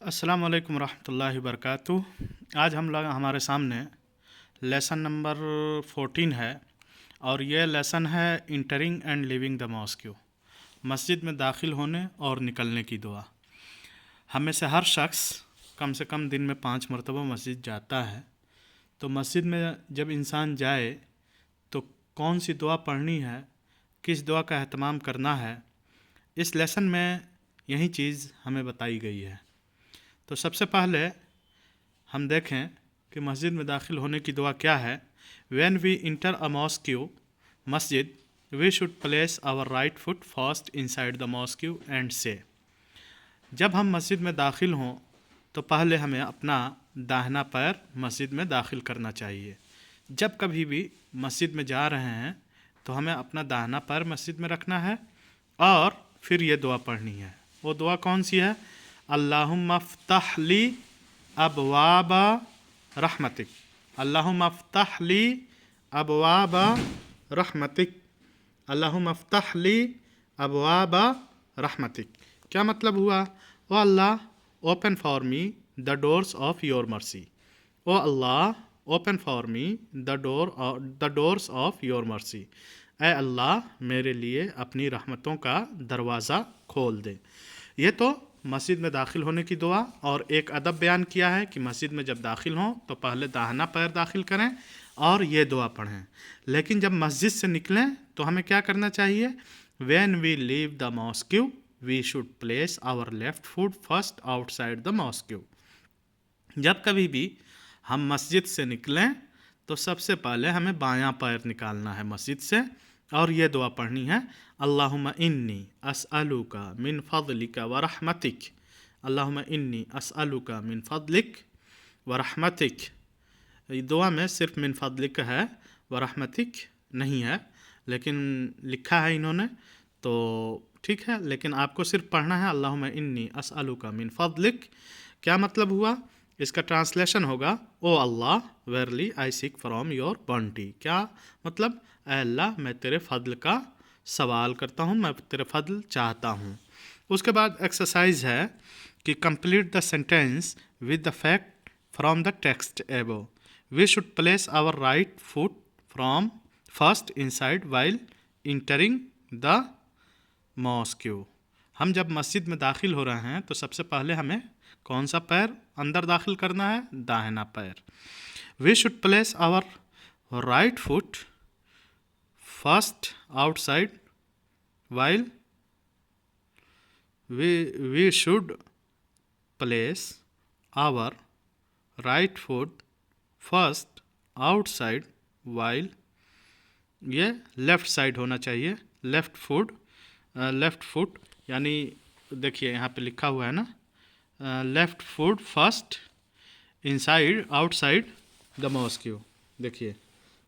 अस्सलाम वालेकुम रहमतुल्लाहि वबरकातुह। आज हम लोग हमारे सामने लेसन नंबर 14 है और ये लेसन है entering and leaving the mosque, मस्जिद में दाखिल होने और निकलने की दुआ। हम में से हर शख्स कम से कम दिन में 5 मरतबा मस्जिद जाता है। तो मस्जिद में जब इंसान जाए तो कौन सी दुआ पढ़नी है, किस दुआ का एहतमाम करना है, इस लेसन में यही चीज़ हमें बताई गई है। तो सबसे पहले हम देखें कि मस्जिद में दाखिल होने की दुआ क्या है। When we enter a mosque मस्जिद we should place our right foot first inside the mosque and say. जब हम मस्जिद में दाखिल हों तो पहले हमें अपना दाहिना पैर मस्जिद में दाखिल करना चाहिए। जब कभी भी मस्जिद में जा रहे हैं तो हमें अपना दाहिना पैर मस्जिद में रखना है और फिर ये दुआ पढ़नी है। वो दुआ कौन सी है? अल्लाहुम्मा फ़्तह ली अबवाबा रहमतिक, अल्लाहुम्मा फ़्तह ली अबवाबा रहमतिक, अल्लाहुम्मा फ़्तह ली अबवाबा रहमतिक। क्या मतलब हुआ? O Allah, open for me the doors of your mercy. O Allah, open for me the doors of your mercy. ऐ अल्लाह, मेरे लिए अपनी रहमतों का दरवाज़ा खोल दे। ये तो मस्जिद में दाखिल होने की दुआ। और एक अदब बयान किया है कि मस्जिद में जब दाखिल हों तो पहले दाहिना पैर दाखिल करें और ये दुआ पढ़ें। लेकिन जब मस्जिद से निकलें तो हमें क्या करना चाहिए? When we leave the mosque we should place our left foot first outside the mosque. जब कभी भी हम मस्जिद से निकलें तो सबसे पहले हमें बायां पैर निकालना है मस्जिद से और ये दुआ पढ़नी है। अल्लाहुम्मा इन्नी अस्अलुका मिन फ़ज़लिका व रहमतिक, अल्लाहुम्मा इन्नी अस्अलुका मिन फ़ज़लिक व रहमतिक। ये दुआ में सिर्फ मिन फ़ज़लिक है, व रहमतिक नहीं है, लेकिन लिखा है इन्होंने तो ठीक है, लेकिन आपको सिर्फ पढ़ना है अल्लाहुम्मा इन्नी अस्अलुका मिन फ़ज़लिक। क्या मतलब हुआ? इसका ट्रांसलेशन होगा, O Allah, verily I seek from your bounty. क्या मतलब? ऐ अल्लाह, मैं तेरे फ़ضल का सवाल करता हूँ, मैं तेरे फ़ضल चाहता हूँ। उसके बाद एक्सरसाइज है कि complete the sentence with the fact from the text above. We should place our right foot from first inside while entering the mosque. हम जब मस्जिद में दाखिल हो रहे हैं तो सबसे पहले हमें कौन सा पैर अंदर दाखिल करना है? दाहिना पैर। We should place our right foot first outside while we should place our right foot first outside while, ये लेफ़्ट साइड होना चाहिए। लेफ़्ट फुट यानी देखिए यहाँ पे लिखा हुआ है ना, left foot first inside outside the mosque. देखिए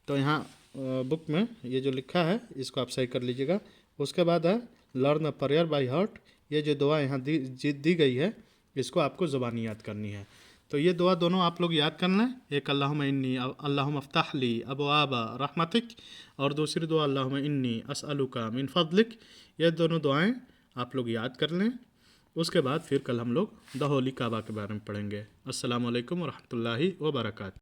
तो यहाँ बुक में ये जो लिखा है इसको आप सही कर लीजिएगा। उसके बाद है learn a prayer by heart. ये जो दुआ यहाँ दी गई है इसको आपको ज़ुबानी याद करनी है। तो ये दुआ दोनों आप लोग याद कर लें। एक अल्लाहुम्मा इन्नी अल्लाहुम्मा फ़्तह ली अबवाबा रहमतिक और दूसरी दुआ अल्लाहुम्मा इन्नी अस्अलुका मिन फ़ज़लिक। ये दोनों दुआएं आप लोग याद कर लें। उसके बाद फिर कल हम लोग द होली काबा के बारे में पढ़ेंगे। अस्सलामु अलैकुम व रहमतुल्लाहि व बरकातुहू।